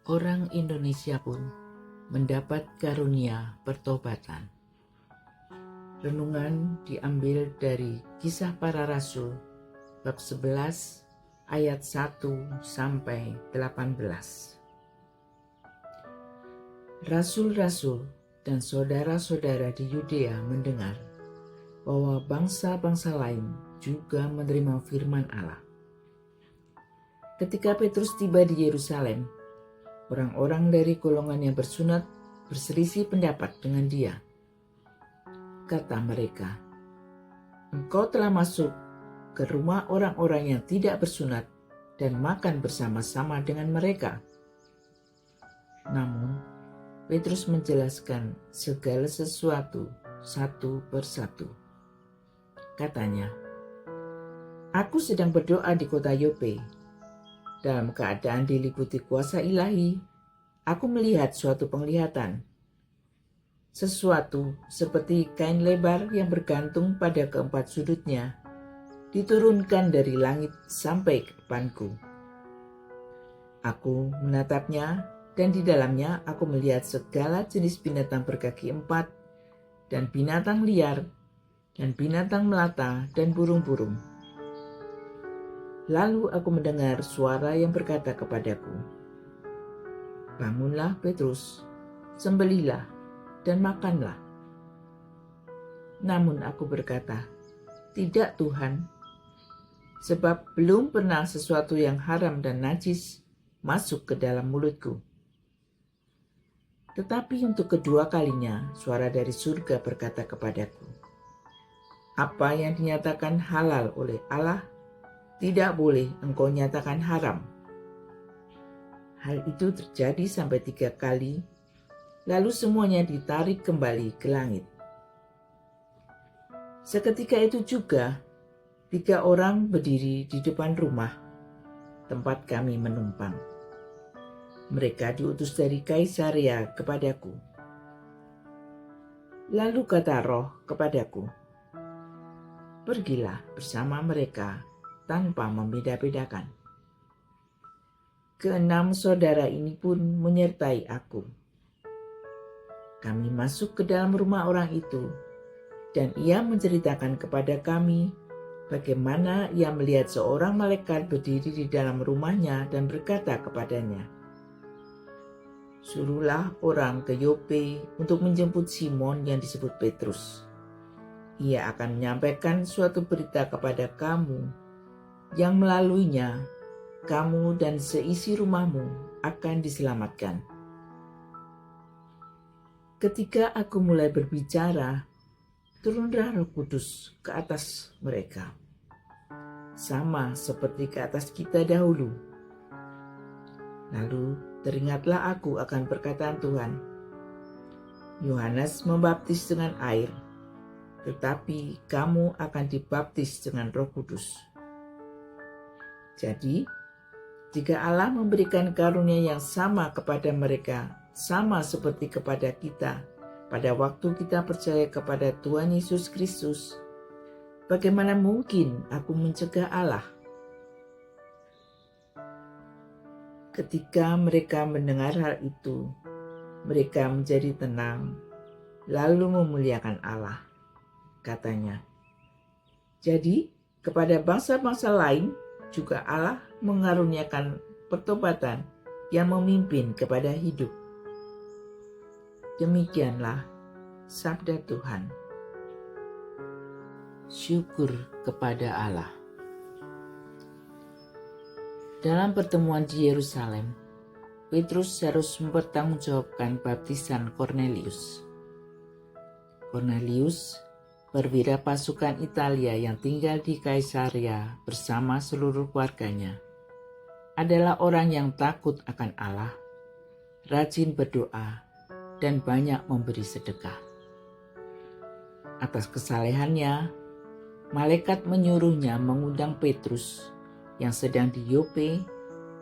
Orang Indonesia pun mendapat karunia pertobatan. Renungan diambil dari Kisah Para Rasul bab 11 ayat 1 sampai 18. Rasul-rasul dan saudara-saudara di Yudea mendengar bahwa bangsa-bangsa lain juga menerima firman Allah. Ketika Petrus tiba di Yerusalem, orang-orang dari golongan yang bersunat berselisih pendapat dengan dia. Kata mereka, "Engkau telah masuk ke rumah orang-orang yang tidak bersunat dan makan bersama-sama dengan mereka." Namun, Petrus menjelaskan segala sesuatu satu persatu. Katanya, "Aku sedang berdoa di kota Yope. Dalam keadaan diliputi kuasa ilahi, aku melihat suatu penglihatan. Sesuatu seperti kain lebar yang bergantung pada keempat sudutnya, diturunkan dari langit sampai ke depanku. Aku menatapnya, dan di dalamnya aku melihat segala jenis binatang berkaki empat, dan binatang liar, dan binatang melata, dan burung-burung. Lalu aku mendengar suara yang berkata kepadaku, 'Bangunlah Petrus, sembelihlah dan makanlah.' Namun aku berkata, 'Tidak Tuhan, sebab belum pernah sesuatu yang haram dan najis masuk ke dalam mulutku.' Tetapi untuk kedua kalinya suara dari surga berkata kepadaku, 'Apa yang dinyatakan halal oleh Allah, tidak boleh engkau nyatakan haram.' Hal itu terjadi sampai 3 kali, lalu semuanya ditarik kembali ke langit. Seketika itu juga 3 orang berdiri di depan rumah tempat kami menumpang. Mereka diutus dari Kaisarea kepadaku. Lalu kata Roh kepadaku, 'Pergilah bersama mereka tanpa membeda-bedakan.' Keenam saudara ini pun menyertai aku. Kami masuk ke dalam rumah orang itu, dan ia menceritakan kepada kami bagaimana ia melihat seorang malaikat berdiri di dalam rumahnya dan berkata kepadanya, 'Suruhlah orang ke Yope untuk menjemput Simon yang disebut Petrus. Ia akan menyampaikan suatu berita kepada kamu, yang melaluinya kamu dan seisi rumahmu akan diselamatkan.' Ketika aku mulai berbicara, turunlah Roh Kudus ke atas mereka, sama seperti ke atas kita dahulu. Lalu teringatlah aku akan perkataan Tuhan. Yohanes membaptis dengan air, tetapi kamu akan dibaptis dengan Roh Kudus. Jadi, jika Allah memberikan karunia yang sama kepada mereka, sama seperti kepada kita, pada waktu kita percaya kepada Tuhan Yesus Kristus, bagaimana mungkin aku mencegah Allah?" Ketika mereka mendengar hal itu, mereka menjadi tenang, lalu memuliakan Allah. Katanya, "Jadi kepada bangsa-bangsa lain juga Allah mengaruniakan pertobatan yang memimpin kepada hidup." Demikianlah sabda Tuhan. Syukur kepada Allah. Dalam pertemuan di Yerusalem, Petrus harus mempertanggungjawabkan baptisan Kornelius. Kornelius, perwira pasukan Italia yang tinggal di Kaisarea bersama seluruh keluarganya, adalah orang yang takut akan Allah, rajin berdoa, dan banyak memberi sedekah. Atas kesalehannya, malaikat menyuruhnya mengundang Petrus yang sedang di Yope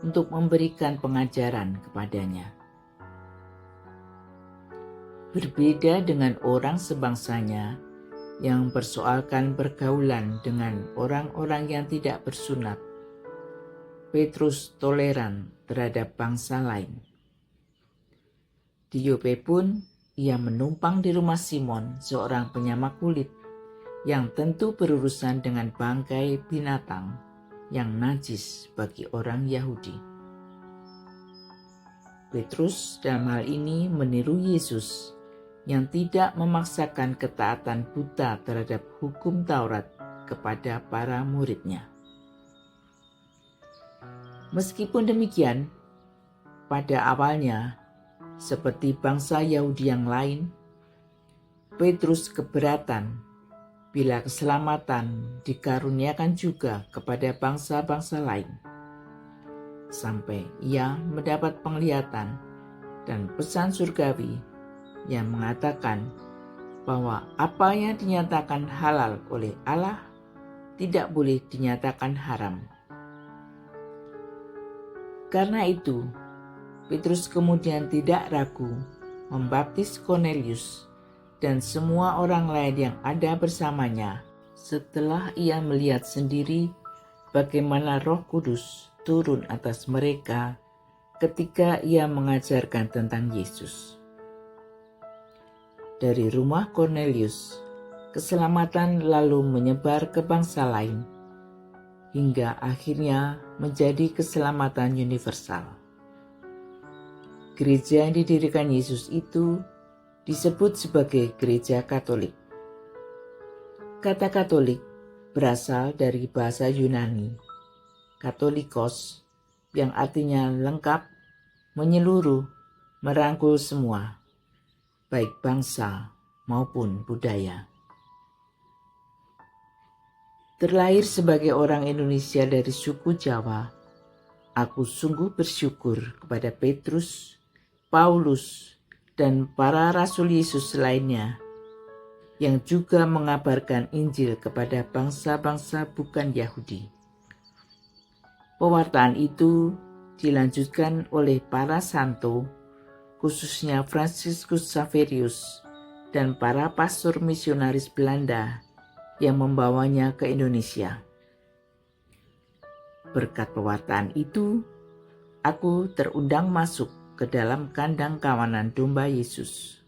untuk memberikan pengajaran kepadanya. Berbeda dengan orang sebangsanya yang mempersoalkan pergaulan dengan orang-orang yang tidak bersunat, Petrus toleran terhadap bangsa lain. Di Yope pun ia menumpang di rumah Simon, seorang penyamak kulit, yang tentu berurusan dengan bangkai binatang yang najis bagi orang Yahudi. Petrus dalam hal ini meniru Yesus yang tidak memaksakan ketaatan buta terhadap hukum Taurat kepada para muridnya. Meskipun demikian, pada awalnya, seperti bangsa Yahudi yang lain, Petrus keberatan bila keselamatan dikaruniakan juga kepada bangsa-bangsa lain, sampai ia mendapat penglihatan dan pesan surgawi yang mengatakan bahwa apa yang dinyatakan halal oleh Allah tidak boleh dinyatakan haram. Karena itu, Petrus kemudian tidak ragu membaptis Cornelius dan semua orang lain yang ada bersamanya setelah ia melihat sendiri bagaimana Roh Kudus turun atas mereka ketika ia mengajarkan tentang Yesus. Dari rumah Cornelius, keselamatan lalu menyebar ke bangsa lain, hingga akhirnya menjadi keselamatan universal. Gereja yang didirikan Yesus itu disebut sebagai Gereja Katolik. Kata Katolik berasal dari bahasa Yunani, Katolikos, yang artinya lengkap, menyeluruh, merangkul semua, baik bangsa maupun budaya. Terlahir sebagai orang Indonesia dari suku Jawa, aku sungguh bersyukur kepada Petrus, Paulus, dan para rasul Yesus lainnya yang juga mengabarkan Injil kepada bangsa-bangsa bukan Yahudi. Pewartaan itu dilanjutkan oleh para santo, khususnya Franciscus Xaverius dan para pastor misionaris Belanda yang membawanya ke Indonesia. Berkat pewartaan itu, aku terundang masuk ke dalam kandang kawanan domba Yesus.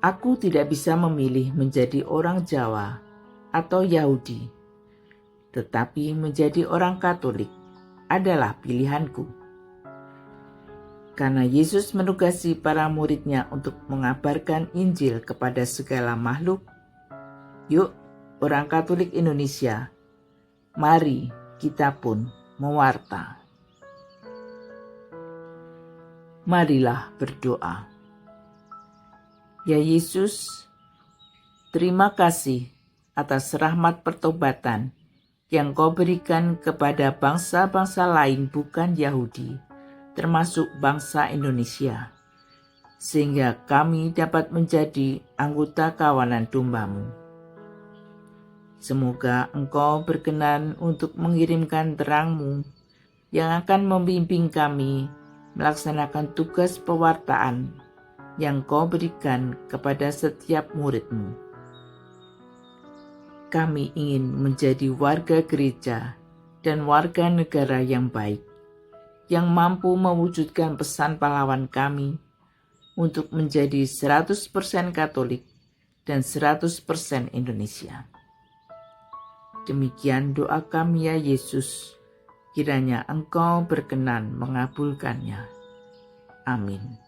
Aku tidak bisa memilih menjadi orang Jawa atau Yahudi, tetapi menjadi orang Katolik adalah pilihanku. Karena Yesus menugasi para muridnya untuk mengabarkan Injil kepada segala makhluk, yuk orang Katolik Indonesia, mari kita pun mewarta. Marilah berdoa. Ya Yesus, terima kasih atas rahmat pertobatan yang Kau berikan kepada bangsa-bangsa lain bukan Yahudi, termasuk bangsa Indonesia, sehingga kami dapat menjadi anggota kawanan domba-Mu. Semoga Engkau berkenan untuk mengirimkan terang-Mu yang akan membimbing kami melaksanakan tugas pewartaan yang Kau berikan kepada setiap murid-Mu. Kami ingin menjadi warga gereja dan warga negara yang baik, yang mampu mewujudkan pesan pahlawan kami untuk menjadi 100% Katolik dan 100% Indonesia. Demikian doa kami ya Yesus, kiranya Engkau berkenan mengabulkannya. Amin.